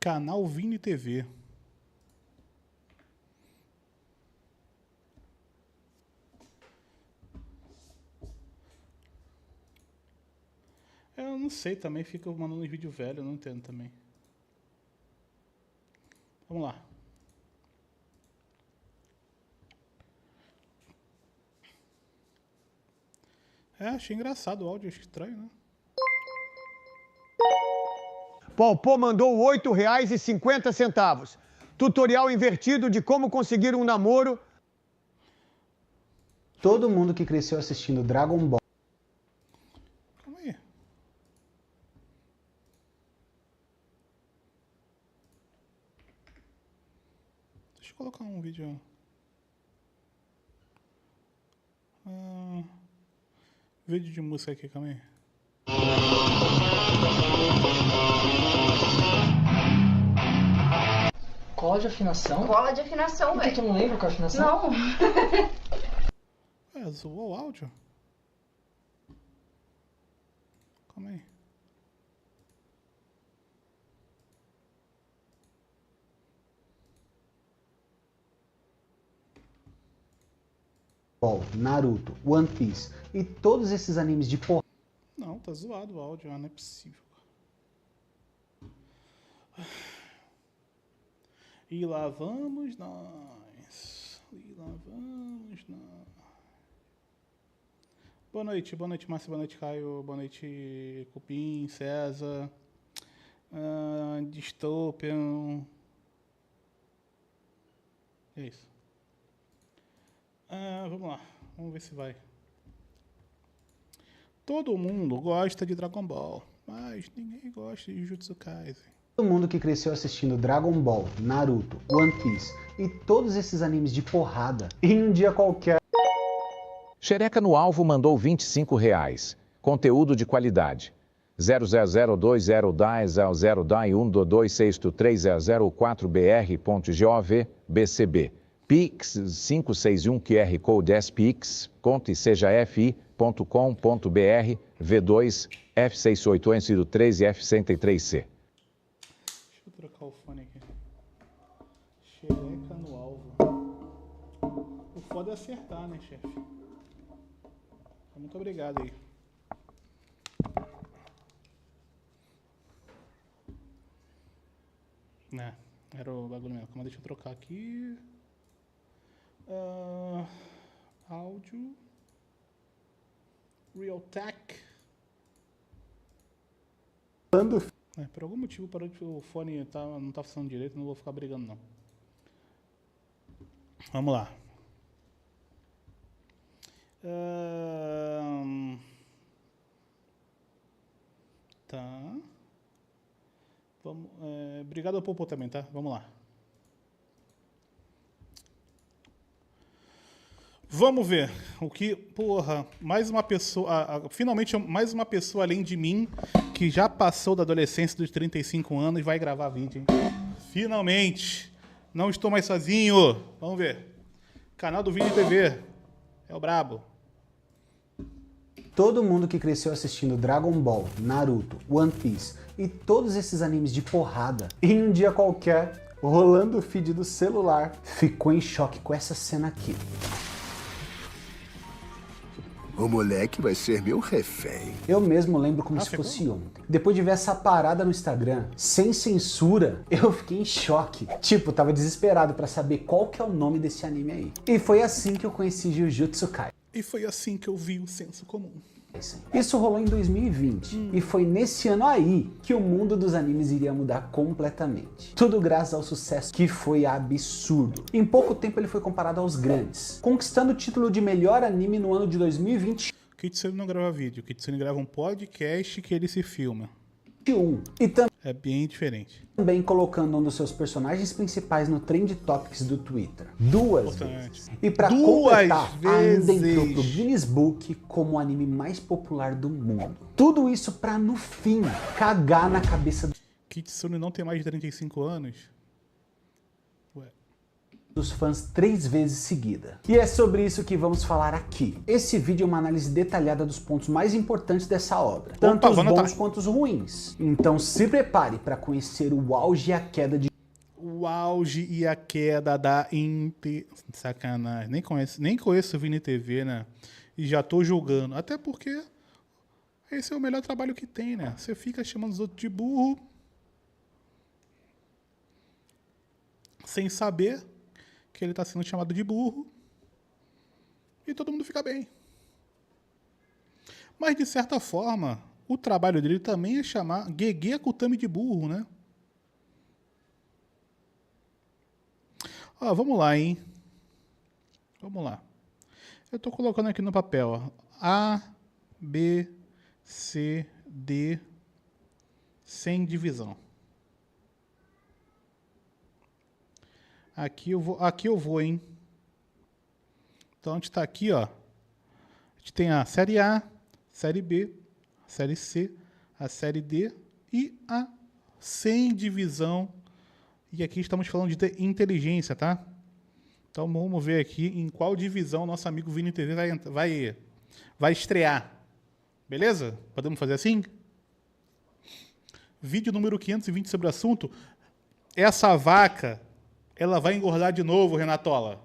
Canal Vini TV. Eu não sei também, fica mandando um vídeo velho, eu não entendo também. Vamos lá. Achei engraçado o áudio, acho estranho, né? Popô mandou R$ 8,50. Tutorial invertido de como conseguir um namoro. Todo mundo que cresceu assistindo Dragon Ball. Calma aí. Deixa eu colocar um vídeo. Vídeo de música aqui, calma aí. Cola de afinação? Cola de afinação, velho. Tu não lembra qual é a afinação? Não. Zoou o áudio? Calma aí. Naruto, One Piece e todos esses animes de porra. Não, tá zoado o áudio, não é possível. E lá vamos nós. E lá vamos nós. Boa noite, Márcio, boa noite, Caio, boa noite, Cupim, César, Dystopian. É isso. Vamos lá, vamos ver se vai. Todo mundo gosta de Dragon Ball, mas ninguém gosta de Jujutsu Kaisen. Todo mundo que cresceu assistindo Dragon Ball, Naruto, One Piece e todos esses animes de porrada, em um dia qualquer. Xereca no Alvo mandou R$25. Conteúdo de qualidade. 00020100262630004br.gov BCB. Pix 561 QR Code SPX, conte seja fi.com.br V2 F68 13 F63C. Deixa eu trocar o fone aqui. Xereca no alvo. O foda é acertar, né, chefe? Muito obrigado aí. Né, era o bagulho mesmo. Mas deixa eu trocar aqui. Áudio. Realtek. Por algum motivo parou de, o fone não tá funcionando direito, não vou ficar brigando não. Vamos lá. Tá. Vamos, obrigado ao Popô também, tá? Vamos lá. Vamos ver o que, porra, mais uma pessoa, finalmente mais uma pessoa além de mim que já passou da adolescência dos 35 anos e vai gravar vídeo, hein? Finalmente, não estou mais sozinho. Vamos ver. Canal do Vini TV. É o brabo. Todo mundo que cresceu assistindo Dragon Ball, Naruto, One Piece e todos esses animes de porrada, em um dia qualquer, rolando o feed do celular, ficou em choque com essa cena aqui. O moleque vai ser meu refém. Eu mesmo lembro como se fosse ontem. Depois de ver essa parada no Instagram, sem censura, eu fiquei em choque. Tipo, tava desesperado pra saber qual que é o nome desse anime aí. E foi assim que eu conheci Jujutsu Kaisen. E foi assim que eu vi o senso comum. Isso rolou em 2020 e foi nesse ano aí que o mundo dos animes iria mudar completamente. Tudo graças ao sucesso que foi absurdo. Em pouco tempo ele foi comparado aos grandes, conquistando o título de melhor anime no ano de 2021. Kitsune não grava vídeo, Kitsune grava um podcast que ele se filma. E é bem diferente. Também colocando um dos seus personagens principais no Trend Topics do Twitter. Duas vezes. E pra completar, ainda entrou pro Guinness Book como o anime mais popular do mundo. Tudo isso pra, no fim, cagar na cabeça do... Kitsune não tem mais de 35 anos? Ué. dos fãs 3 vezes seguida. E é sobre isso que vamos falar aqui. Esse vídeo é uma análise detalhada dos pontos mais importantes dessa obra, tanto os bons quanto os ruins. Então se prepare para conhecer o auge e a queda de... O auge e a queda da Sacanagem. Nem conheço o Vini TV, né? E já tô julgando. Até porque esse é o melhor trabalho que tem, né? Você fica chamando os outros de burro sem saber que ele está sendo chamado de burro, e todo mundo fica bem. Mas, de certa forma, o trabalho dele também é chamar Gege Akutami de burro, né? Ó, vamos lá, hein? Vamos lá. Eu estou colocando aqui no papel, ó. A, B, C, D, sem divisão. Aqui eu vou, hein? Então a gente está aqui, ó. A gente tem a série A, série B, a série C, a série D e a sem divisão. E aqui estamos falando de inteligência, tá? Então vamos ver aqui em qual divisão nosso amigo Vini TV vai estrear. Beleza? Podemos fazer assim? Vídeo número 520 sobre o assunto. Essa vaca... ela vai engordar de novo, Renatola.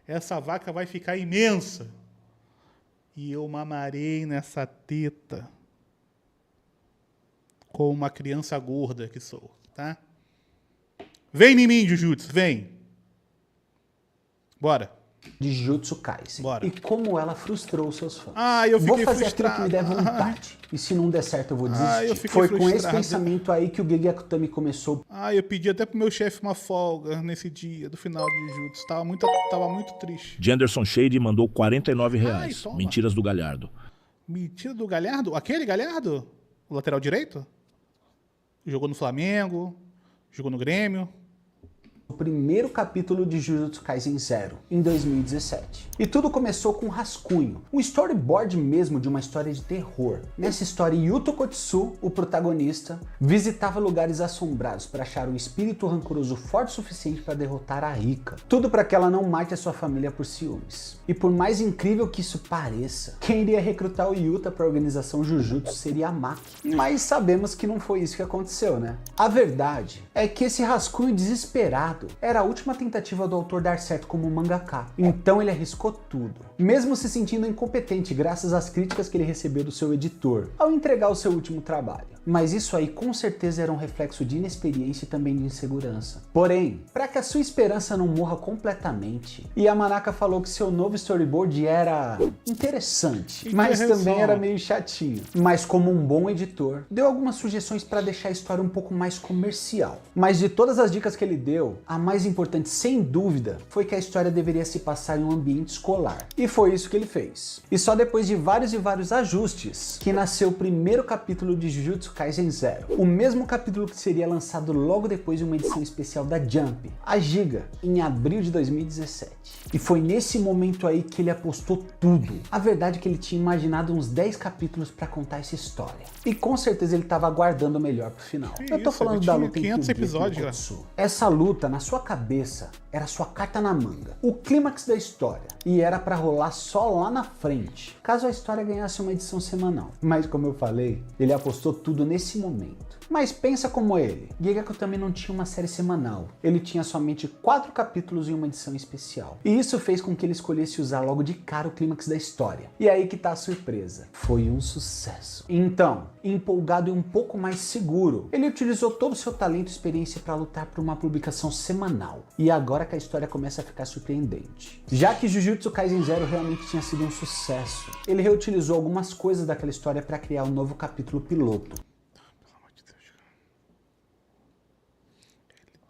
Essa vaca vai ficar imensa. E eu mamarei nessa teta como uma criança gorda que sou, tá? Vem em mim, Jujutsu, vem. Bora. De Jujutsu Kaisen. Bora. E como ela frustrou seus fãs. Eu fiquei Vou fazer frustrado. aquilo que me der vontade. E se não der certo, eu vou desistir. Eu fiquei Foi com esse frustrado. pensamento aí que o Gege Akutami começou. Eu pedi até pro meu chefe uma folga nesse dia do final de Jujutsu. Tava muito triste. Jenderson Shade mandou R$49. Toma. Mentiras do Galhardo. Mentira do Galhardo? Aquele Galhardo? O lateral direito? Jogou no Flamengo, jogou no Grêmio. O primeiro capítulo de Jujutsu Kaisen 0, em 2017. E tudo começou com um rascunho, um storyboard mesmo de uma história de terror. Nessa história, Yuto Kotsu, o protagonista, visitava lugares assombrados para achar um espírito rancoroso forte o suficiente para derrotar a Rika. Tudo para que ela não mate a sua família por ciúmes. E por mais incrível que isso pareça, quem iria recrutar o Yuta para a organização Jujutsu seria a Maki. Mas sabemos que não foi isso que aconteceu, né? A verdade é que esse rascunho desesperado era a última tentativa do autor dar certo como mangaka. Então ele arriscou tudo, mesmo se sentindo incompetente graças às críticas que ele recebeu do seu editor ao entregar o seu último trabalho. Mas isso aí com certeza era um reflexo de inexperiência e também de insegurança. Porém, para que a sua esperança não morra completamente, Yamanaka falou que seu novo storyboard era interessante, mas também era meio chatinho. Mas como um bom editor, deu algumas sugestões para deixar a história um pouco mais comercial. Mas de todas as dicas que ele deu, a mais importante, sem dúvida, foi que a história deveria se passar em um ambiente escolar. E foi isso que ele fez. E só depois de vários e vários ajustes, que nasceu o primeiro capítulo de Jujutsu Kaisen 0. O mesmo capítulo que seria lançado logo depois de uma edição especial da Jump, a Giga, em abril de 2017. E foi nesse momento aí que ele apostou tudo. A verdade é que ele tinha imaginado uns 10 capítulos para contar essa história. E com certeza ele estava aguardando o melhor pro final. Eu tô falando da luta entre o Gege e o Kotsu. Essa luta, na sua cabeça, era sua carta na manga. O clímax da história. E era para rolar só lá na frente, caso a história ganhasse uma edição semanal. Mas como eu falei, ele apostou tudo nesse momento. Mas pensa como ele. Gege Akutami não tinha uma série semanal. Ele tinha somente 4 capítulos em uma edição especial. E isso fez com que ele escolhesse usar logo de cara o clímax da história. E aí que tá a surpresa. Foi um sucesso. Então, empolgado e um pouco mais seguro, ele utilizou todo o seu talento e experiência para lutar por uma publicação semanal. E agora que a história começa a ficar surpreendente. Já que Jujutsu Kaisen 0 realmente tinha sido um sucesso, ele reutilizou algumas coisas daquela história para criar um novo capítulo piloto.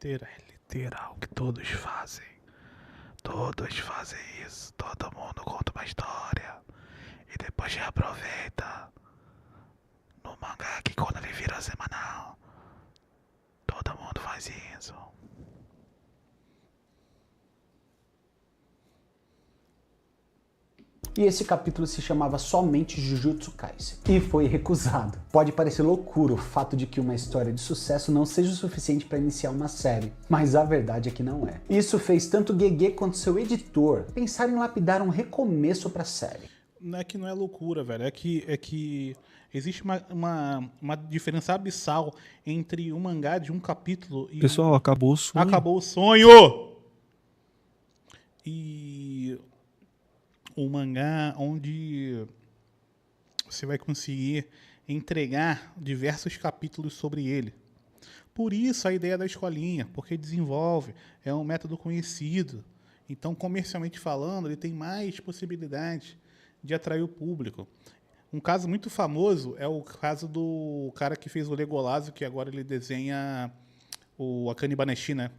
É literal que todos fazem. Todos fazem isso. Todo mundo conta uma história e depois reaproveita. No mangá que quando ele vira semanal, todo mundo faz isso. E esse capítulo se chamava somente Jujutsu Kaisen e foi recusado. Pode parecer loucura o fato de que uma história de sucesso não seja o suficiente para iniciar uma série, mas a verdade é que não é. Isso fez tanto Gege quanto seu editor pensar em lapidar um recomeço para a série. Não é que não é loucura, velho. É que existe uma diferença abissal entre um mangá de um capítulo e... Pessoal, acabou o sonho. Acabou o sonho! E um mangá onde você vai conseguir entregar diversos capítulos sobre ele. Por isso a ideia da escolinha, porque desenvolve, é um método conhecido. Então, comercialmente falando, ele tem mais possibilidades de atrair o público. Um caso muito famoso é o caso do cara que fez o Legolas, que agora ele desenha o Akane Banashi, né?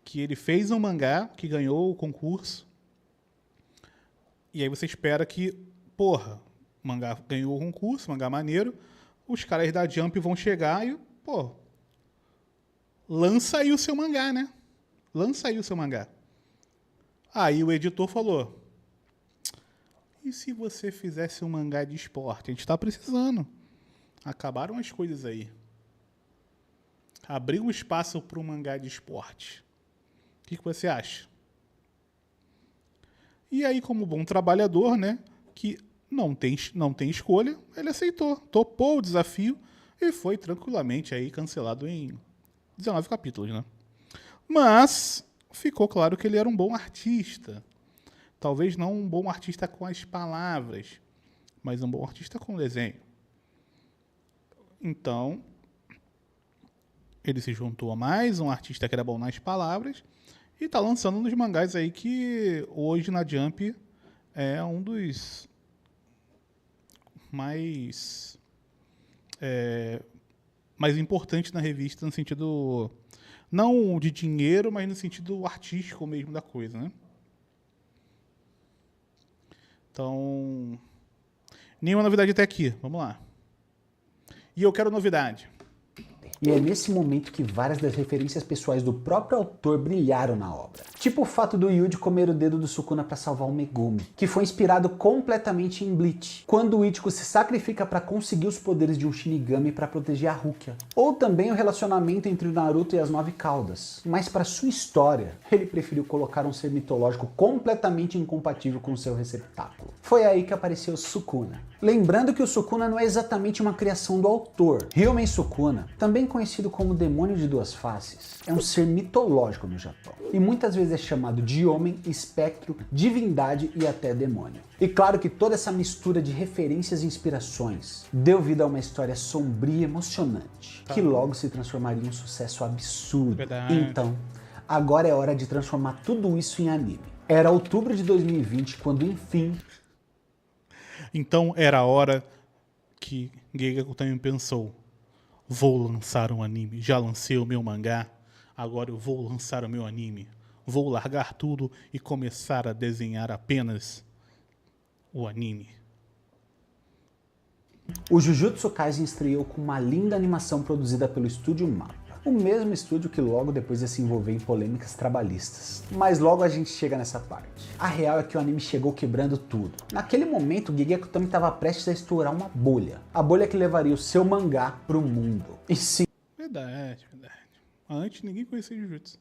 Que ele fez um mangá que ganhou o concurso. E aí você espera que, porra, o mangá ganhou o concurso, mangá maneiro, os caras da Jump vão chegar e, pô, lança aí o seu mangá, né? Lança aí o seu mangá. Aí o editor falou: e se você fizesse um mangá de esporte? A gente tá precisando. Acabaram as coisas aí. Abriu um espaço para um mangá de esporte. O que você acha? E aí, como bom trabalhador, né, que não tem escolha, ele aceitou, topou o desafio e foi tranquilamente aí cancelado em 19 capítulos, né? Mas ficou claro que ele era um bom artista. Talvez não um bom artista com as palavras, mas um bom artista com o desenho. Então, ele se juntou a mais um artista que era bom nas palavras e está lançando uns mangás aí que hoje na Jump é um dos mais importantes na revista, no sentido não de dinheiro, mas no sentido artístico mesmo da coisa, né? Então, nenhuma novidade até aqui. Vamos lá. E eu quero novidade. E é nesse momento que várias das referências pessoais do próprio autor brilharam na obra. Tipo o fato do Yuji comer o dedo do Sukuna para salvar o Megumi, que foi inspirado completamente em Bleach, quando o Ichigo se sacrifica para conseguir os poderes de um Shinigami para proteger a Rukia. Ou também o relacionamento entre o Naruto e as 9 caudas. Mas para sua história, ele preferiu colocar um ser mitológico completamente incompatível com seu receptáculo. Foi aí que apareceu Sukuna. Lembrando que o Sukuna não é exatamente uma criação do autor. Ryomen Sukuna, também conhecido como Demônio de Duas Faces, é um ser mitológico no Japão. E muitas vezes é chamado de homem, espectro, divindade e até demônio. E claro que toda essa mistura de referências e inspirações deu vida a uma história sombria e emocionante, que logo se transformaria em um sucesso absurdo. Verdade. Então, agora é hora de transformar tudo isso em anime. Era outubro de 2020 quando, enfim... Então era a hora que Gege também pensou: vou lançar um anime. Já lancei o meu mangá, agora eu vou lançar o meu anime. Vou largar tudo e começar a desenhar apenas o anime. O Jujutsu Kaisen estreou com uma linda animação produzida pelo estúdio MAPPA, o mesmo estúdio que logo depois ia se envolver em polêmicas trabalhistas. Mas logo a gente chega nessa parte. A real é que o anime chegou quebrando tudo. Naquele momento, Gege Akutami estava prestes a estourar uma bolha. A bolha que levaria o seu mangá pro mundo. E sim... Verdade. Antes ninguém conhecia Jujutsu.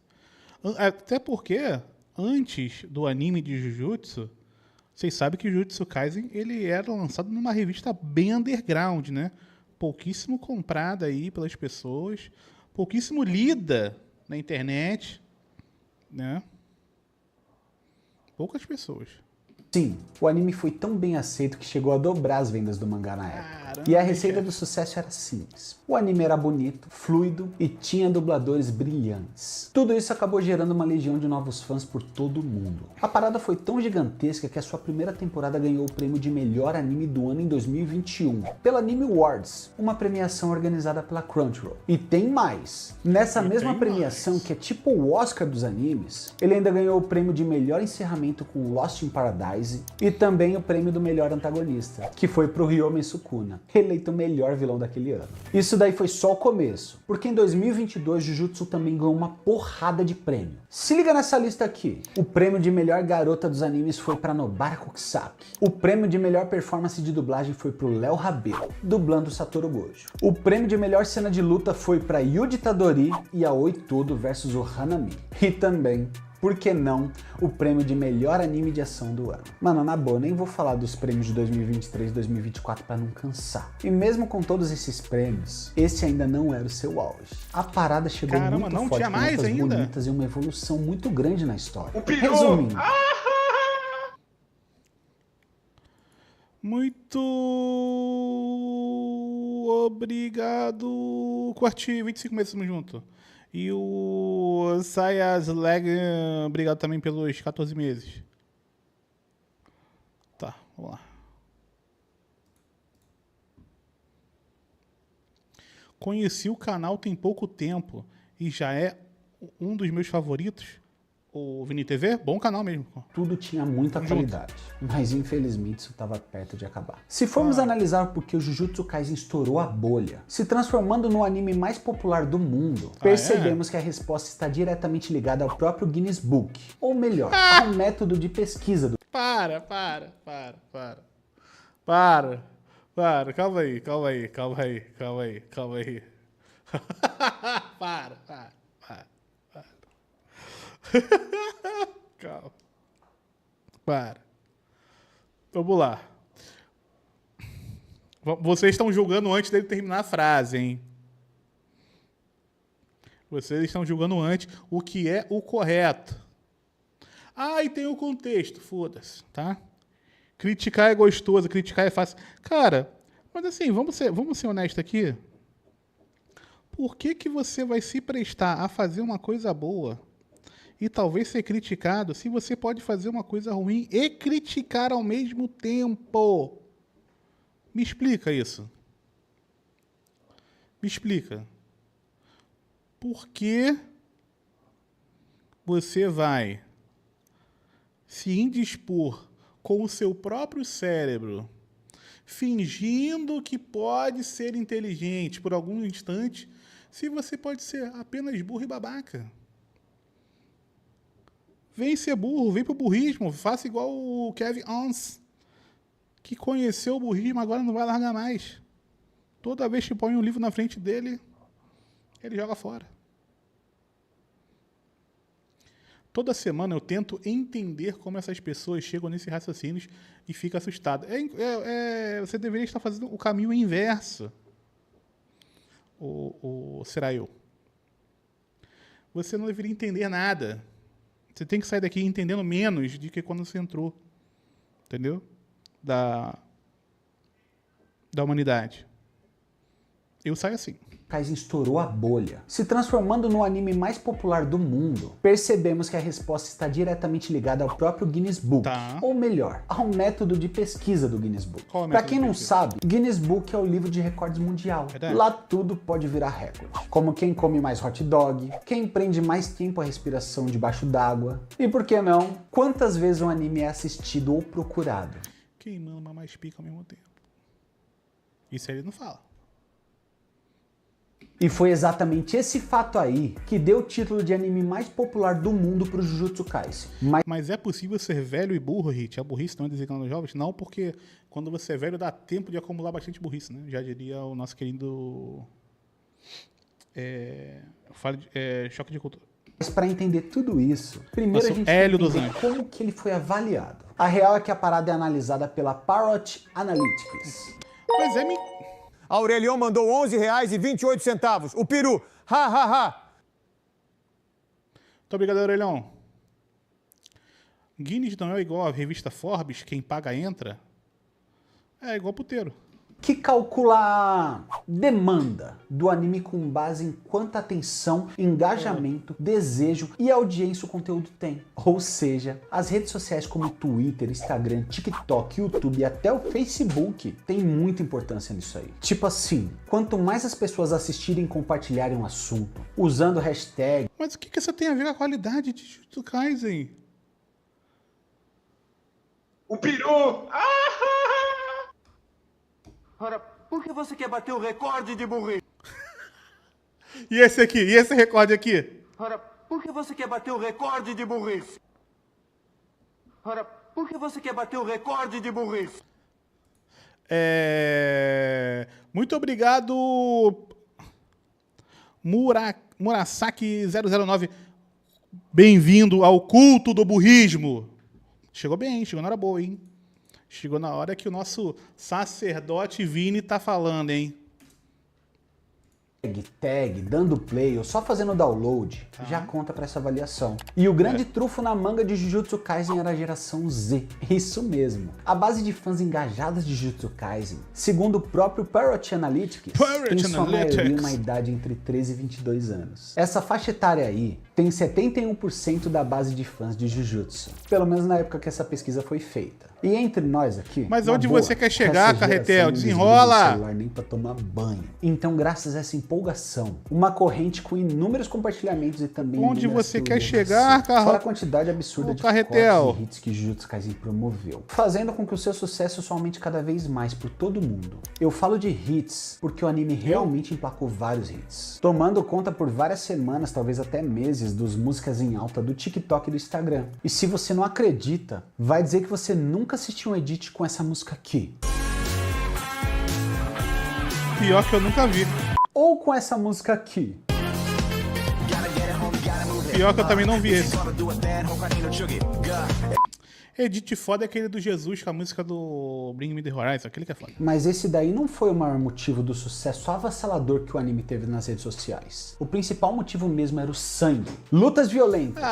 Até porque, antes do anime de Jujutsu, vocês sabem que Jujutsu Kaisen ele era lançado numa revista bem underground, né? Pouquíssimo comprada aí pelas pessoas, pouquíssimo lida na internet, né? Poucas pessoas. Sim, o anime foi tão bem aceito que chegou a dobrar as vendas do mangá na época. Caramba, e a receita do sucesso era simples. O anime era bonito, fluido e tinha dubladores brilhantes. Tudo isso acabou gerando uma legião de novos fãs por todo o mundo. A parada foi tão gigantesca que a sua primeira temporada ganhou o prêmio de melhor anime do ano em 2021, pela Anime Awards, uma premiação organizada pela Crunchyroll. E tem mais. Nessa mesma premiação, que é tipo o Oscar dos animes, ele ainda ganhou o prêmio de melhor encerramento com Lost in Paradise e também o prêmio do melhor antagonista, que foi pro Ryomen Sukuna. Tenshinhan, eleito o melhor vilão daquele ano. Isso daí foi só o começo, porque em 2022 Jujutsu também ganhou uma porrada de prêmio. Se liga nessa lista aqui. O prêmio de melhor garota dos animes foi para Nobara Kokisaki. O prêmio de melhor performance de dublagem foi pro Léo Rabelo, dublando Satoru Gojo. O prêmio de melhor cena de luta foi para Yuji Tadori e Aoi Todo versus o Hanami. E também, por que não, o prêmio de melhor anime de ação do ano. Mano, na boa, nem vou falar dos prêmios de 2023 e 2024 pra não cansar. E mesmo com todos esses prêmios, esse ainda não era o seu auge. A parada chegou muito não forte, tinha mais com lutas ainda? bonitas e uma evolução muito grande na história. Resumindo, Muito obrigado, Quarti, 25 meses estamos juntos. E o Sayas Leg, obrigado também pelos 14 meses. Tá, vamos lá. Conheci o canal tem pouco tempo e já é um dos meus favoritos. O Vini TV, bom canal mesmo. tudo tinha muita qualidade, mas infelizmente isso estava perto de acabar. Se formos analisar por que o Jujutsu Kaisen estourou a bolha, se transformando no anime mais popular do mundo, percebemos que a resposta está diretamente ligada ao próprio Guinness Book, ou melhor, ao método de pesquisa do... Para, calma aí. Para. Calma. Para. Vamos lá. Vocês estão julgando antes dele terminar a frase, hein? Vocês estão julgando antes o que é o correto. Ah, e tem o contexto, foda-se, tá? Criticar é gostoso, criticar é fácil. Cara, mas assim, vamos ser honestos aqui. Por que você vai se prestar a fazer uma coisa boa e talvez ser criticado se você pode fazer uma coisa ruim e criticar ao mesmo tempo? Me explica isso. Me explica. Por que você vai se indispor com o seu próprio cérebro, fingindo que pode ser inteligente por algum instante, se você pode ser apenas burro e babaca? Vem ser burro, vem pro burrismo, faça igual o Kevin Owens, que conheceu o burrismo, agora não vai largar mais. Toda vez que põe um livro na frente dele, ele joga fora. Toda semana eu tento entender como essas pessoas chegam nesses raciocínios e fico assustado. Você deveria estar fazendo o caminho inverso. Será eu? Você não deveria entender nada. Você tem que sair daqui entendendo menos do que quando você entrou. Entendeu? Da humanidade. Eu saio assim. Kaisen estourou a bolha, se transformando no anime mais popular do mundo. Percebemos que a resposta está diretamente ligada ao próprio Guinness Book, ou melhor, ao método de pesquisa do Guinness Book. Para quem não sabe, Guinness Book é o livro de recordes mundial. Lá tudo pode virar recorde, como quem come mais hot dog, quem prende mais tempo a respiração debaixo d'água, e por que não, quantas vezes um anime é assistido ou procurado. Quem mama mais pica ao mesmo tempo. Isso ele não fala. E foi exatamente esse fato aí que deu o título de anime mais popular do mundo pro Jujutsu Kaisen. Mas é possível ser velho e burro, Hit? A burrice não é designada nos jovens? Não, porque quando você é velho dá tempo de acumular bastante burrice, né? Já diria o nosso querido... choque de cultura. Mas para entender tudo isso, primeiro a gente tem que entender como que ele foi avaliado. A real é que a parada é analisada pela Parrot Analytics. Mas Aurelion mandou R$11,28. O peru, ha. Muito obrigado, Aurelion. Guinness não é igual a revista Forbes, quem paga entra. É igual puteiro. Que calcula a demanda do anime com base em quanta atenção, engajamento, desejo e audiência o conteúdo tem. Ou seja, as redes sociais como Twitter, Instagram, TikTok, YouTube e até o Facebook tem muita importância nisso aí. Tipo assim, quanto mais as pessoas assistirem e compartilharem um assunto, usando hashtag... Mas o que isso tem a ver com a qualidade de Jujutsu Kaisen? O peru! por que você quer bater o recorde de burrice? E esse aqui? E esse recorde aqui? Ora, por que você quer bater o recorde de burrice? Ora, por que você quer bater o recorde de burrice? Muito obrigado, Murasaki 009. Bem-vindo ao culto do burrismo. Chegou bem, chegou na hora boa, hein? Chegou na hora que o nosso sacerdote Vini tá falando, hein? Tag, dando play ou só fazendo download, já conta para essa avaliação. E o grande trunfo na manga de Jujutsu Kaisen era a geração Z. Isso mesmo. A base de fãs engajadas de Jujutsu Kaisen, segundo o próprio Parrot Analytics, tem sua maioria uma idade entre 13 e 22 anos. Essa faixa etária aí tem 71% da base de fãs de Jujutsu. Pelo menos na época que essa pesquisa foi feita. E entre nós aqui... Mas onde você quer chegar, Carretel? Desenrola! Celular nem pra tomar banho. Então, graças a essa empolgação, uma corrente com inúmeros compartilhamentos e também... Onde você quer chegar, Carretel? Fora a quantidade absurda de cortes e hits que Jujutsu Kaisen promoveu, fazendo com que o seu sucesso só aumente cada vez mais por todo mundo. Eu falo de hits porque o anime realmente emplacou vários hits, tomando conta por várias semanas, talvez até meses, dos músicas em alta do TikTok e do Instagram. E se você não acredita, vai dizer que você nunca assistiu um edit com essa música aqui. Pior que eu nunca vi. Ou com essa música aqui. Pior que eu também não vi esse. Edit foda é aquele do Jesus com a música do Bring Me The Horizon, aquele que é foda. Mas esse daí não foi o maior motivo do sucesso avassalador que o anime teve nas redes sociais. O principal motivo mesmo era o sangue. Lutas violentas.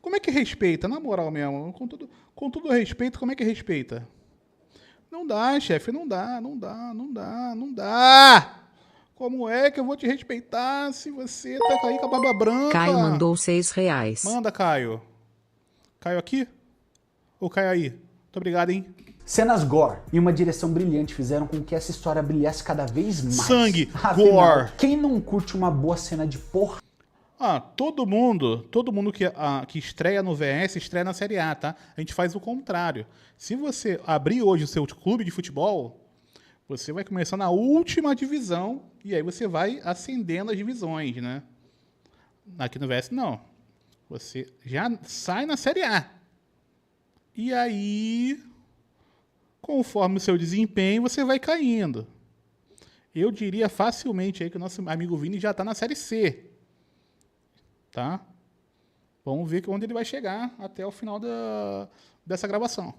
Como é que respeita? Na moral mesmo, com todo respeito, como é que respeita? Não dá, chefe, não dá. Como é que eu vou te respeitar se você tá aí com a barba branca? Caio mandou R$6. Manda, Caio. Caio aqui? Ou Caio aí? Muito obrigado, hein? Cenas gore e uma direção brilhante fizeram com que essa história brilhasse cada vez mais. Sangue, Afinal, gore. Quem não curte uma boa cena de porra? Todo mundo que estreia no VS, estreia na Série A, tá? A gente faz o contrário. Se você abrir hoje o seu clube de futebol, você vai começar na última divisão e aí você vai ascendendo as divisões, né? Aqui no VS, não. Você já sai na Série A. E aí, conforme o seu desempenho, você vai caindo. Eu diria facilmente aí que o nosso amigo Vini já está na Série C. Tá? Vamos ver onde ele vai chegar até o final dessa gravação.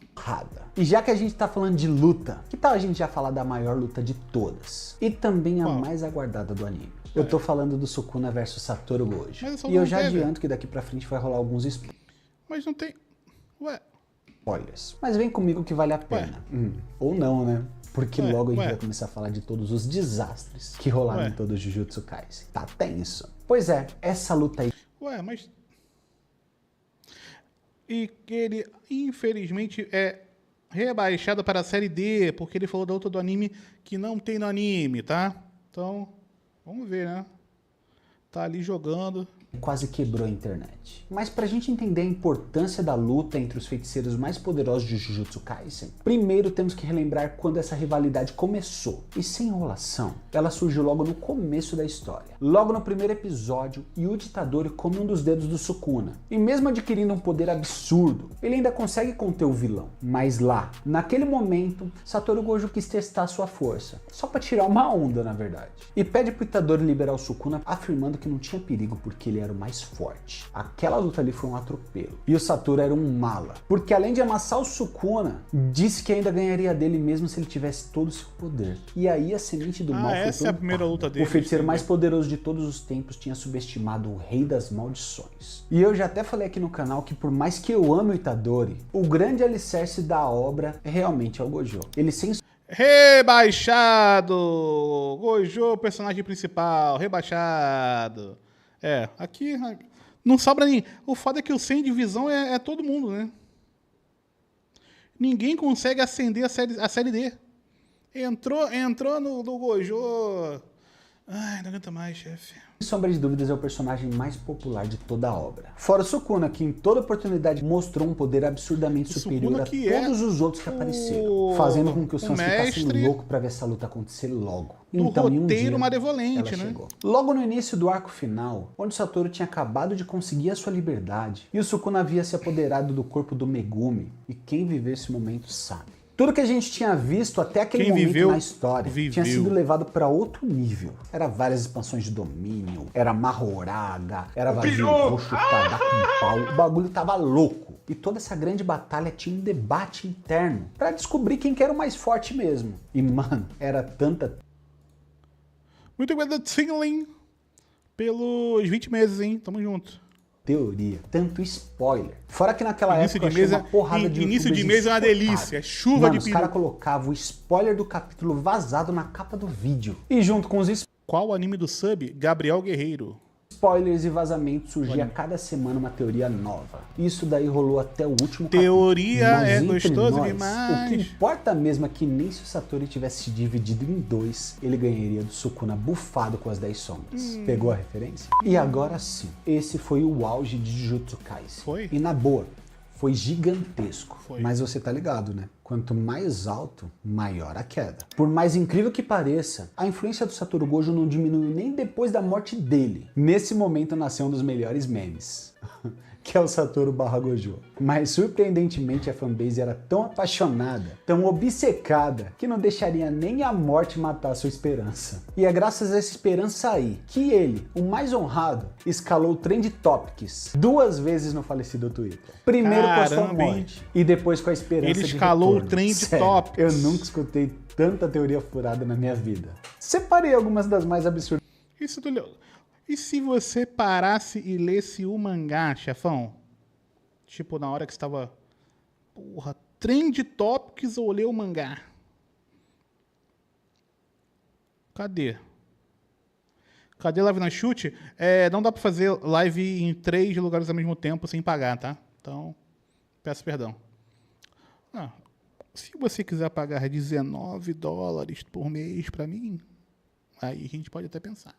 E já que a gente tá falando de luta, que tal a gente já falar da maior luta de todas? E também a mais aguardada do anime. Eu tô falando do Sukuna versus Satoru Gojo. E eu já adianto que daqui pra frente vai rolar alguns Mas não tem... spoilers. Mas vem comigo que vale a pena. Ou não, né? Porque logo a gente vai começar a falar de todos os desastres que rolaram em todo o Jujutsu Kaisen. Tá tenso. Pois é, essa luta aí... mas... E que ele, infelizmente, é rebaixado para a Série D, porque ele falou da luta do anime que não tem no anime, tá? Então, vamos ver, né? Tá ali jogando... quase quebrou a internet. Mas pra gente entender a importância da luta entre os feiticeiros mais poderosos de Jujutsu Kaisen, primeiro temos que relembrar quando essa rivalidade começou. E sem enrolação, ela surgiu logo no começo da história. Logo no primeiro episódio, Yuji Itadori come um dos dedos do Sukuna. E mesmo adquirindo um poder absurdo, ele ainda consegue conter o vilão. Mas lá, naquele momento, Satoru Gojo quis testar sua força. Só pra tirar uma onda, na verdade. E pede pro Itadori liberar o Sukuna, afirmando que não tinha perigo porque ele era o mais forte. Aquela luta ali foi um atropelo. E o Satoru era um mala. Porque além de amassar o Sukuna, disse que ainda ganharia dele mesmo se ele tivesse todo o seu poder. E aí a semente do mal foi essa é a primeira luta dele. O feiticeiro mais poderoso de todos os tempos tinha subestimado o rei das maldições. E eu já até falei aqui no canal que por mais que eu ame o Itadori, o grande alicerce da obra realmente é o Gojo. Ele sem rebaixado! Gojo, personagem principal, rebaixado. Aqui não sobra ninguém. O foda é que o 100 de visão é todo mundo, né? Ninguém consegue ascender a série D. Entrou no Gojo. Ai, não aguento mais, chefe. Sem sombra de dúvidas, é o personagem mais popular de toda a obra. Fora o Sukuna, que em toda oportunidade mostrou um poder absurdamente superior a todos os outros que apareceram, fazendo com que o Sans ficasse louco pra ver essa luta acontecer logo. Então, em um dia, malevolente, ela chegou. Logo no início do arco final, onde Satoru tinha acabado de conseguir a sua liberdade, e o Sukuna havia se apoderado do corpo do Megumi, e quem viveu esse momento sabe. Tudo que a gente tinha visto até aquele momento na história tinha sido levado para outro nível. Era várias expansões de domínio, era Mahoraga, era vazio roxo pra dar com pau. O bagulho tava louco. E toda essa grande batalha tinha um debate interno para descobrir quem que era o mais forte mesmo. E, mano, era tanta... Muito obrigado, Tingling, pelos 20 meses, hein? Tamo junto. Teoria, tanto spoiler. Fora que naquela época tinha uma porrada de início de mês é uma delícia, é chuva de peru. Os caras colocavam o spoiler do capítulo vazado na capa do vídeo. E junto com os Qual o anime do sub? Gabriel Guerreiro. Spoilers e vazamentos, surgia a cada semana uma teoria nova. Isso daí rolou até o último teoria capítulo. É gostoso demais. O que importa mesmo é que nem se o Satoru tivesse dividido em dois, ele ganharia do Sukuna bufado com as 10 sombras. Pegou a referência? E agora sim, esse foi o auge de Jujutsu Kaisen. Foi? E na boa, foi gigantesco. Foi. Mas você tá ligado, né? Quanto mais alto, maior a queda. Por mais incrível que pareça, a influência do Satoru Gojo não diminuiu nem depois da morte dele. Nesse momento nasceu um dos melhores memes, que é o Satoru /Gojo. Mas surpreendentemente a fanbase era tão apaixonada, tão obcecada, que não deixaria nem a morte matar sua esperança. E é graças a essa esperança aí, que ele, o mais honrado, escalou o Trend Topics 2 vezes no falecido Twitter. Primeiro com a sua morte, e depois com a esperança de retorno. Ele escalou o Trend Topics. Eu nunca escutei tanta teoria furada na minha vida. Separei algumas das mais absurdas. Isso do Leo. E se você parasse e lesse o mangá, chefão? Tipo, na hora que você tava... Porra, Trend Topics ou ler o mangá? Cadê? Cadê live na chute? Não dá pra fazer live em 3 lugares ao mesmo tempo sem pagar, tá? Então, peço perdão. Se você quiser pagar $19 por mês pra mim, aí a gente pode até pensar.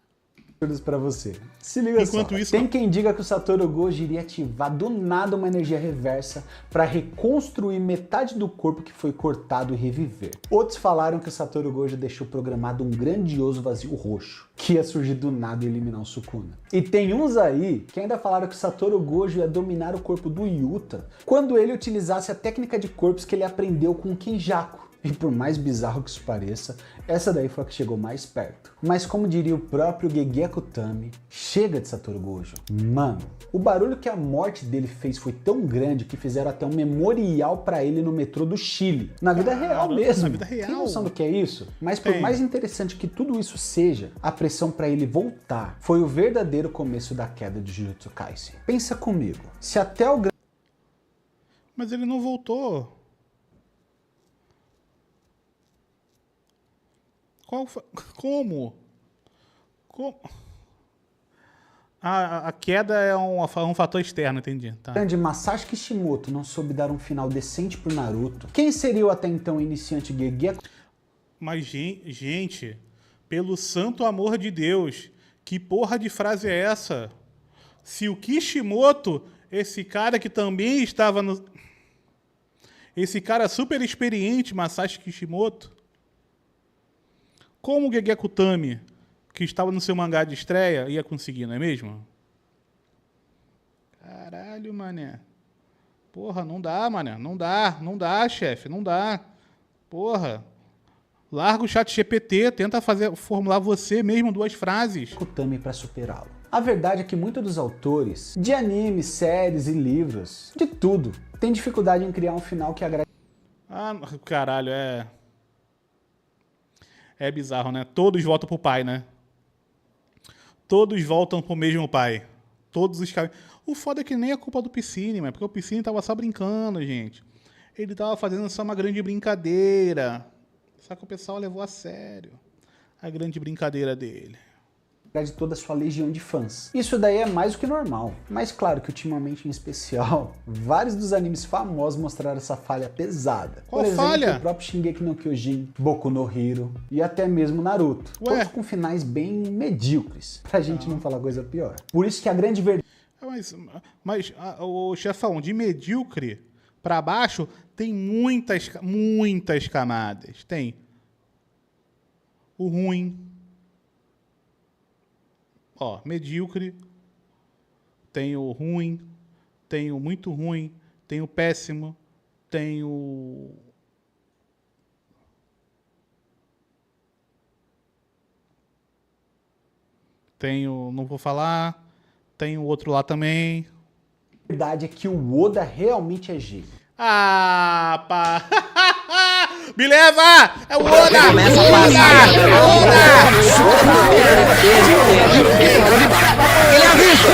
Para você. Se liga Enquanto só. Isso, tem quem diga que o Satoru Gojo iria ativar do nada uma energia reversa para reconstruir metade do corpo que foi cortado e reviver. Outros falaram que o Satoru Gojo deixou programado um grandioso vazio roxo, que ia surgir do nada e eliminar o Sukuna. E tem uns aí que ainda falaram que o Satoru Gojo ia dominar o corpo do Yuta quando ele utilizasse a técnica de corpos que ele aprendeu com o Kenjaku. E por mais bizarro que isso pareça, essa daí foi a que chegou mais perto. Mas como diria o próprio Gege Akutami, chega de Satoru Gojo. Mano, o barulho que a morte dele fez foi tão grande que fizeram até um memorial pra ele no metrô do Chile. Na vida real mesmo. Na vida real. Tem noção do que é isso? Mas por mais interessante que tudo isso seja, a pressão pra ele voltar foi o verdadeiro começo da queda de Jujutsu Kaisen. Pensa comigo, se até o... Mas ele não voltou. Como? A queda é um fator externo, entendi. Tá. Grande Masashi Kishimoto não soube dar um final decente pro Naruto. Quem seria o até então iniciante Gege? Mas, gente, pelo santo amor de Deus, que porra de frase é essa? Se o Kishimoto, esse cara que também estava no... Esse cara super experiente, Masashi Kishimoto, como o Gege Akutami, que estava no seu mangá de estreia, ia conseguir, não é mesmo? Caralho, mané. Porra, não dá, mané. Não dá, chefe, não dá. Porra. Larga o chat GPT, tenta formular você mesmo 2 frases. Akutami para superá-lo. A verdade é que muitos dos autores de animes, séries e livros, de tudo, têm dificuldade em criar um final que agrade. Caralho, É bizarro, né? Todos voltam pro pai, né? Todos voltam pro mesmo pai. Todos os caras. O foda é que nem é culpa do Piscine, mas porque o Piscine tava só brincando, gente. Ele tava fazendo só uma grande brincadeira. Só que o pessoal levou a sério a grande brincadeira dele. de toda a sua legião de fãs. Isso daí é mais do que normal, mas claro que ultimamente em especial, vários dos animes famosos mostraram essa falha pesada. Qual Por exemplo, falha? o próprio Shingeki no Kyojin, Boku no Hero e até mesmo Naruto. Ué? Todos com finais bem medíocres, pra gente não falar coisa pior. Por isso que a grande verdade... Mas o chefão, de medíocre pra baixo, tem muitas camadas. Tem o ruim, ó, medíocre, tem o ruim, tem o muito ruim, tem o péssimo, tem o... Tem o... não vou falar, tem o outro lá também. A verdade é que o Oda realmente é gênio. Ah, pá! Me leva! É o Oda! Começa a passar. Ele avisa!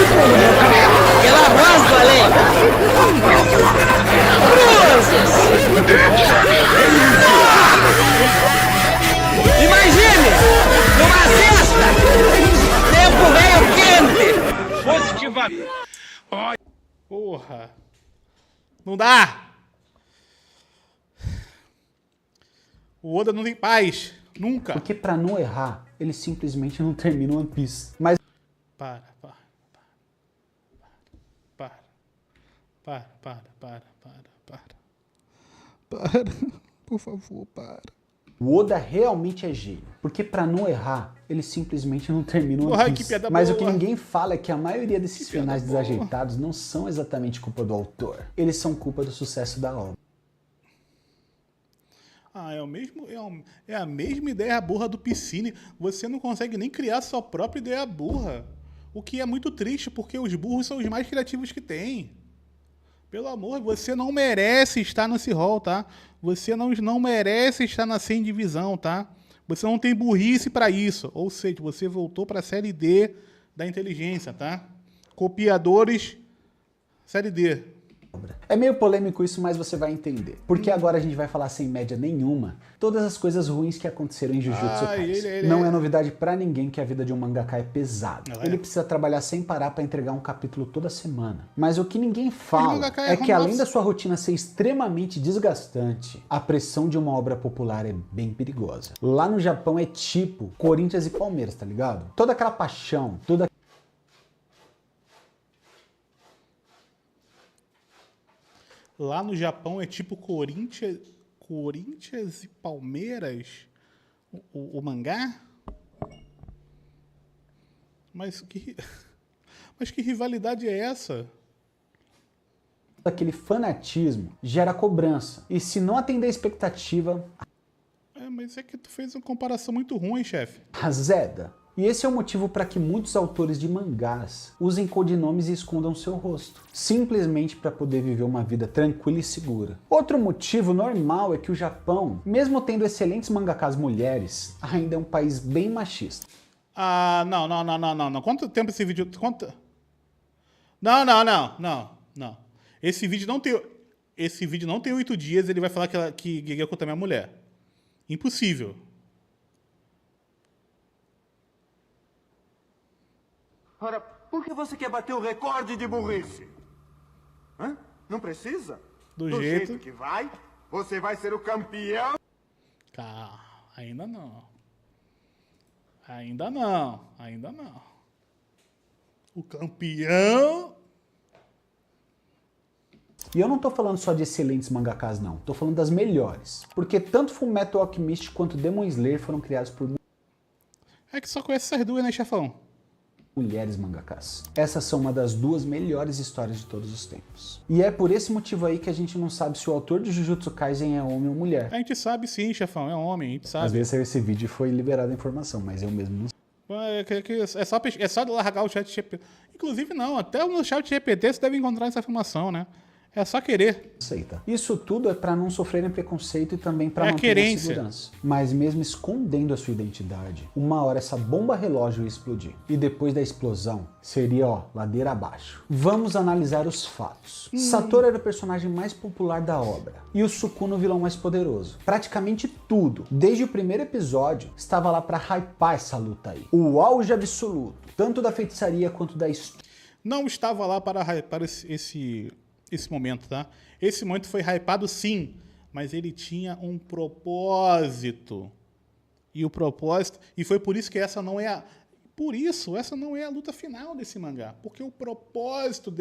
Aquela voz, valente! Imagine! Numa cesta! Tempo meio quente! Positivamente! Porra! Não dá! O Oda não tem paz. Nunca. Porque pra não errar, ele simplesmente não termina One Piece. Mas... Para. Por favor, para. O Oda realmente é gênio. Porque pra não errar, ele simplesmente não termina One Porra, que Piece. piada Mas boa. o que ninguém fala é que a maioria desses Que piada finais boa. desajeitados não são exatamente culpa do autor. Eles são culpa do sucesso da obra. Ah, é a mesma ideia burra do Piscine. Você não consegue nem criar sua própria ideia burra. O que é muito triste, porque os burros são os mais criativos que tem. Pelo amor, você não merece estar nesse hall, tá? Você não merece estar na 100 divisão, tá? Você não tem burrice pra isso. Ou seja, você voltou pra série D da inteligência, tá? Copiadores, série D. É meio polêmico isso, mas você vai entender. Porque agora a gente vai falar sem média nenhuma todas as coisas ruins que aconteceram em Jujutsu Kaisen. Não é novidade pra ninguém que a vida de um mangaka é pesada. Ele precisa trabalhar sem parar pra entregar um capítulo toda semana. Mas o que ninguém fala é que além da sua rotina ser extremamente desgastante, a pressão de uma obra popular é bem perigosa. Lá no Japão é tipo Corinthians e Palmeiras, tá ligado? Toda aquela paixão, toda Lá no Japão é tipo Corinthians e Palmeiras, o mangá? Mas que rivalidade é essa? aquele fanatismo gera cobrança. E se não atender a expectativa, Mas é que tu fez uma comparação muito ruim, chefe. azeda. E esse é o motivo para que muitos autores de mangás usem codinomes e escondam seu rosto, simplesmente para poder viver uma vida tranquila e segura. Outro motivo normal é que o Japão, mesmo tendo excelentes mangakas mulheres, ainda é um país bem machista. Ah, não. Quanto tempo esse vídeo... Não. Esse vídeo não tem 8 dias, ele vai falar que Gegeko também é mulher. Impossível. Ora, por que você quer bater o recorde de burrice? Hã? Não precisa? Do jeito que vai, você vai ser o campeão. Calma, ainda não. O campeão... E eu não tô falando só de excelentes mangakas, não. Tô falando das melhores. Porque tanto Fullmetal Alchemist quanto Demon Slayer foram criados por É que só conhece essas duas, né, chefão? mulheres mangakas. Essas são uma das 2 melhores histórias de todos os tempos. E é por esse motivo aí que a gente não sabe se o autor de Jujutsu Kaisen é homem ou mulher. A gente sabe sim, chefão, é homem, a gente sabe. Às vezes esse vídeo foi liberado a informação, mas eu mesmo não sei. É só largar o chat GPT. Inclusive não, até no chat GPT você deve encontrar essa informação, né? É só querer. Aceita. Isso tudo é para não sofrerem preconceito e também para É manter a querência. segurança. Mas mesmo escondendo a sua identidade, uma hora essa bomba relógio ia explodir. E depois da explosão, seria, ladeira abaixo. Vamos analisar os fatos. Satoru era o personagem mais popular da obra. E o Sukuna o vilão mais poderoso. Praticamente tudo, desde o primeiro episódio, estava lá para hypar essa luta aí. O auge absoluto, tanto da feitiçaria quanto da história. Não estava lá para esse momento, tá? Esse momento foi hypado sim, mas ele tinha um propósito. E o propósito... E foi por isso que essa não é a... Por isso, essa não é a luta final desse mangá. Porque o propósito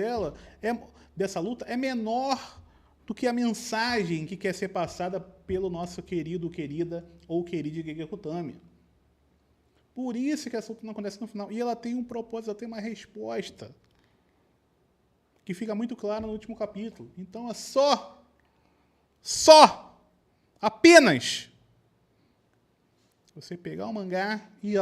dessa luta é menor do que a mensagem que quer ser passada pelo nosso querido, querida ou querido Gege Akutami. Por isso que essa luta não acontece no final. E ela tem um propósito, ela tem uma resposta que fica muito clara no último capítulo. Então é apenas você pegar o mangá e,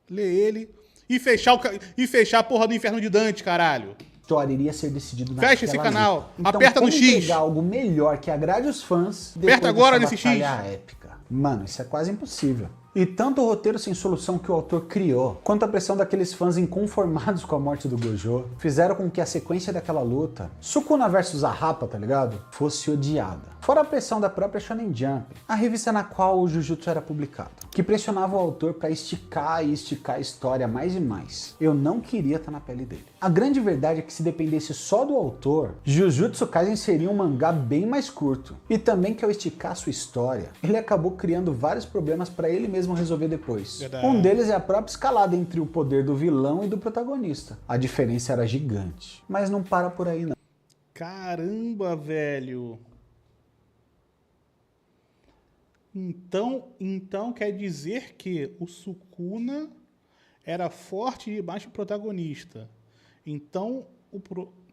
ler ele e fechar a porra do Inferno de Dante, caralho. História iria ser decidido Fecha esse canal, luta. Então, aperta no como X. pegar algo melhor que agrade os fãs depois Aperta agora dessa nesse batalha épica? Mano, isso é quase impossível. E tanto o roteiro sem solução que o autor criou, quanto a pressão daqueles fãs inconformados com a morte do Gojo, fizeram com que a sequência daquela luta, Sukuna versus Arrapa, tá ligado? Fosse odiada. Fora a pressão da própria Shonen Jump, a revista na qual o Jujutsu era publicado, que pressionava o autor pra esticar a história mais e mais. Eu não queria estar na pele dele. A grande verdade é que se dependesse só do autor, Jujutsu Kaisen seria um mangá bem mais curto. E também que ao esticar sua história, ele acabou criando vários problemas pra ele mesmo resolver depois. Verdade. Um deles é a própria escalada entre o poder do vilão e do protagonista. A diferença era gigante. Mas não para por aí não. Caramba, velho. Então quer dizer que o Sukuna era forte debaixo do protagonista. Então,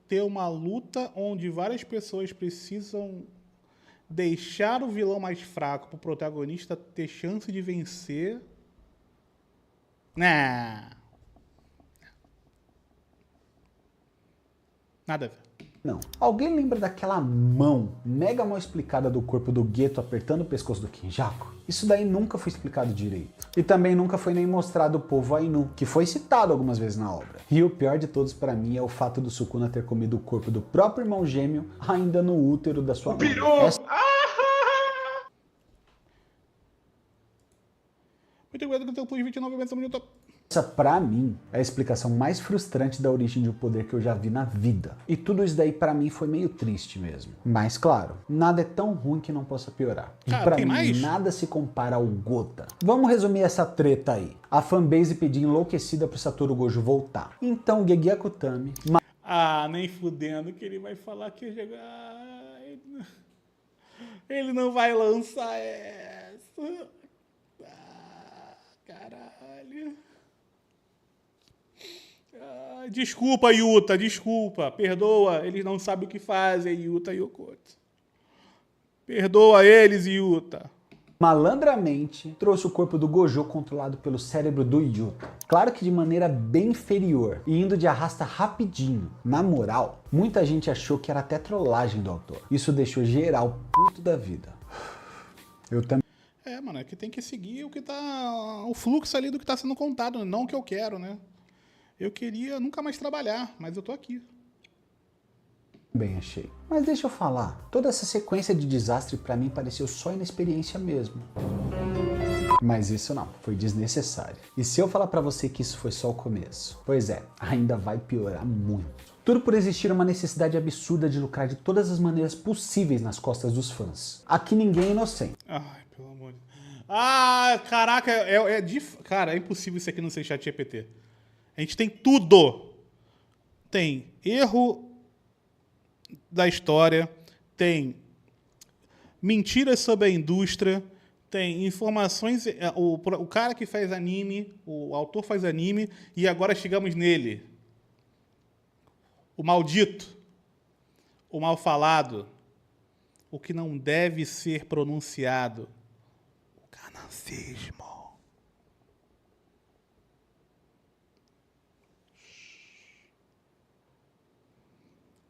ter uma luta onde várias pessoas precisam deixar o vilão mais fraco para o protagonista ter chance de vencer. Nada a ver. Não. Alguém lembra daquela mão mega mal explicada do corpo do Geto apertando o pescoço do Kenjaku? Isso daí nunca foi explicado direito. E também nunca foi nem mostrado o povo Ainu, que foi citado algumas vezes na obra. E o pior de todos pra mim é o fato do Sukuna ter comido o corpo do próprio irmão gêmeo ainda no útero da sua mãe. Muito obrigado pelo teu plus 29 vezes no YouTube. Essa, pra mim, é a explicação mais frustrante da origem de um poder que eu já vi na vida. E tudo isso daí, pra mim, foi meio triste mesmo. Mas, claro, nada é tão ruim que não possa piorar. E pra mim, nada se compara ao Gota. Vamos resumir essa treta aí. A fanbase pedia enlouquecida pro Satoru Gojo voltar. Então, o Gege Akutami... nem fudendo que ele vai falar que... ele não vai lançar essa... caralho... desculpa, Yuta, desculpa. Perdoa, eles não sabem o que fazem, Yuta e Yokotsu. Perdoa eles, Yuta. Malandramente, trouxe o corpo do Gojo controlado pelo cérebro do Yuta. Claro que de maneira bem inferior e indo de arrasta rapidinho. Na moral, muita gente achou que era até trollagem do autor. Isso deixou geral puto da vida. Eu também... mano, é que tem que seguir o fluxo ali do que tá sendo contado, não o que eu quero, né? Eu queria nunca mais trabalhar, mas eu tô aqui. Bem achei. Mas deixa eu falar, toda essa sequência de desastre pra mim pareceu só inexperiência mesmo. Mas isso não, foi desnecessário. E se eu falar pra você que isso foi só o começo? Pois é, ainda vai piorar muito. Tudo por existir uma necessidade absurda de lucrar de todas as maneiras possíveis nas costas dos fãs. Aqui ninguém é inocente. Ai, pelo amor de Deus. Caraca, cara, é impossível isso aqui não ser chat GPT. A gente tem tudo. Tem erro da história, tem mentiras sobre a indústria, tem informações... O cara que faz anime, o autor faz anime, e agora chegamos nele. O maldito, o mal falado, o que não deve ser pronunciado, o ganacismo.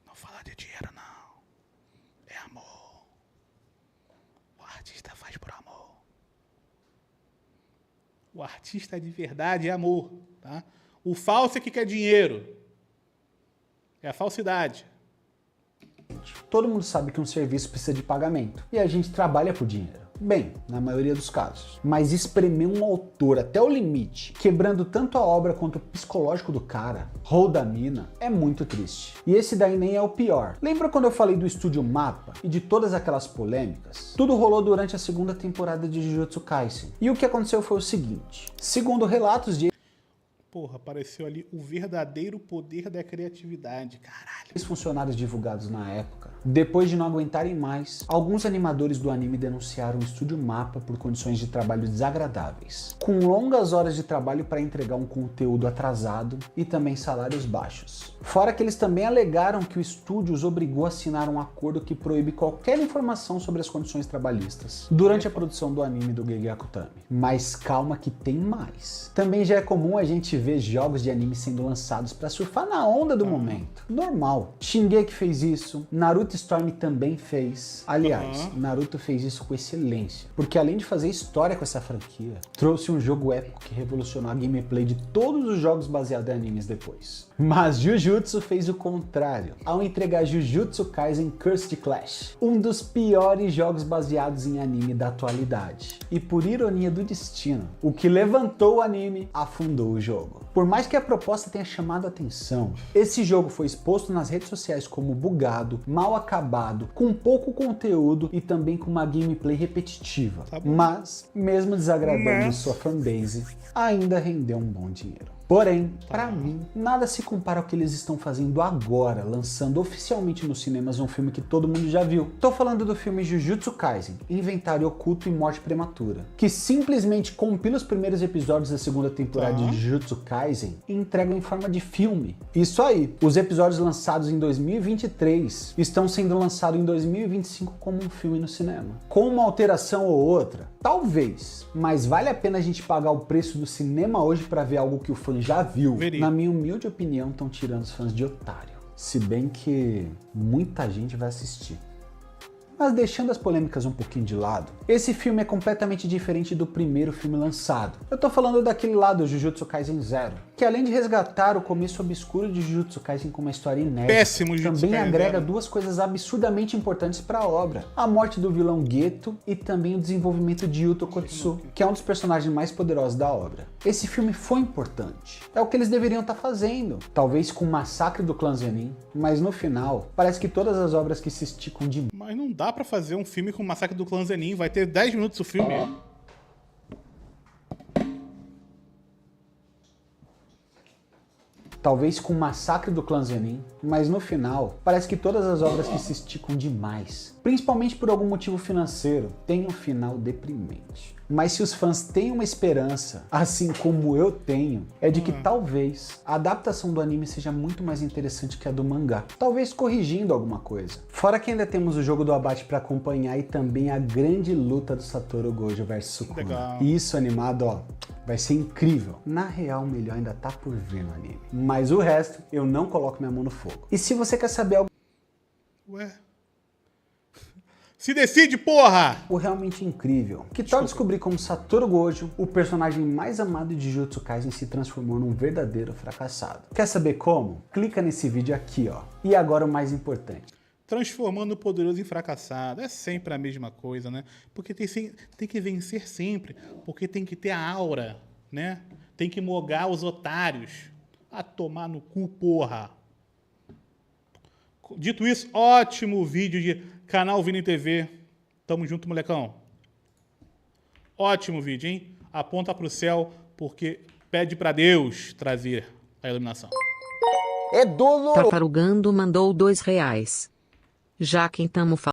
Não falar de dinheiro, não. O artista de verdade é amor, tá? O falso é que quer dinheiro. É a falsidade. Todo mundo sabe que um serviço precisa de pagamento. E a gente trabalha por dinheiro. Bem, na maioria dos casos. Mas espremer um autor até o limite, quebrando tanto a obra quanto o psicológico do cara, ou da mina, é muito triste. E esse daí nem é o pior. Lembra quando eu falei do Estúdio Mappa e de todas aquelas polêmicas? Tudo rolou durante a segunda temporada de Jujutsu Kaisen. E o que aconteceu foi o seguinte. Segundo relatos de Porra, apareceu ali o verdadeiro poder da criatividade, caralho. Os funcionários divulgados na época, depois de não aguentarem mais, alguns animadores do anime denunciaram o Estúdio Mappa por condições de trabalho desagradáveis, com longas horas de trabalho para entregar um conteúdo atrasado e também salários baixos. Fora que eles também alegaram que o estúdio os obrigou a assinar um acordo que proíbe qualquer informação sobre as condições trabalhistas durante a produção do anime do Gege Akutami. Mas calma que tem mais. Também já é comum a gente ver jogos de anime sendo lançados para surfar na onda do momento. Normal. Shingeki fez isso, Naruto Storm também fez. Aliás, Naruto fez isso com excelência, porque além de fazer história com essa franquia, trouxe um jogo épico que revolucionou a gameplay de todos os jogos baseados em animes depois. Mas Jujutsu fez o contrário, ao entregar Jujutsu Kaisen Cursed Clash, um dos piores jogos baseados em anime da atualidade. E por ironia do destino, o que levantou o anime afundou o jogo. Por mais que a proposta tenha chamado a atenção, esse jogo foi exposto nas redes sociais como bugado, mal acabado, com pouco conteúdo e também com uma gameplay repetitiva. Mas, mesmo desagradando sua fanbase, ainda rendeu um bom dinheiro. Porém, pra mim, nada se compara ao que eles estão fazendo agora, lançando oficialmente nos cinemas um filme que todo mundo já viu. Tô falando do filme Jujutsu Kaisen, Inventário Oculto e Morte Prematura, que simplesmente compila os primeiros episódios da segunda temporada de Jujutsu Kaisen e entrega em forma de filme. Isso aí, os episódios lançados em 2023 estão sendo lançados em 2025 como um filme no cinema. Com uma alteração ou outra, talvez, mas vale a pena a gente pagar o preço do cinema hoje pra ver algo que o fã já viu. Na minha humilde opinião, estão tirando os fãs de otário. Se bem que muita gente vai assistir. Mas deixando as polêmicas um pouquinho de lado, esse filme é completamente diferente do primeiro filme lançado. Eu tô falando daquele lá do Jujutsu Kaisen Zero, que além de resgatar o começo obscuro de Jujutsu Kaisen com uma história inédita, também agrega duas coisas absurdamente importantes para a obra: a morte do vilão Geto e também o desenvolvimento de Yuto Kotsu, que é um dos personagens mais poderosos da obra. Esse filme foi importante, é o que eles deveriam estar fazendo, talvez com o massacre do clã Zenin, mas no final, parece que todas as obras que se esticam de... Mas não dá pra fazer um filme com o massacre do clã Zenin, vai ter 10 minutos o filme. Talvez com o massacre do clã Zenin, mas no final, parece que todas as obras que se esticam demais, principalmente por algum motivo financeiro, têm um final deprimente. Mas se os fãs têm uma esperança, assim como eu tenho, é de que talvez a adaptação do anime seja muito mais interessante que a do mangá. Talvez corrigindo alguma coisa. Fora que ainda temos o jogo do abate para acompanhar e também a grande luta do Satoru Gojo vs Sukuna. E isso animado, ó, vai ser incrível. Na real, o melhor ainda tá por vir no anime. Mas o resto, eu não coloco minha mão no fogo. E se você quer saber algo... Ué... Se decide, porra! O realmente incrível, que tal descobrir como Satoru Gojo, o personagem mais amado de Jujutsu Kaisen, se transformou num verdadeiro fracassado. Quer saber como? Clica nesse vídeo aqui, ó. E agora o mais importante. Transformando o poderoso em fracassado. É sempre a mesma coisa, né? Porque tem que vencer sempre. Porque tem que ter a aura, né? Tem que mogar os otários. A tomar no cu, porra. Dito isso, ótimo vídeo de canal Vini TV. Tamo junto, molecão. Ótimo vídeo, hein? Aponta pro céu, porque pede pra Deus trazer a iluminação. Tafarugando mandou R$2. Já quem tamo falando.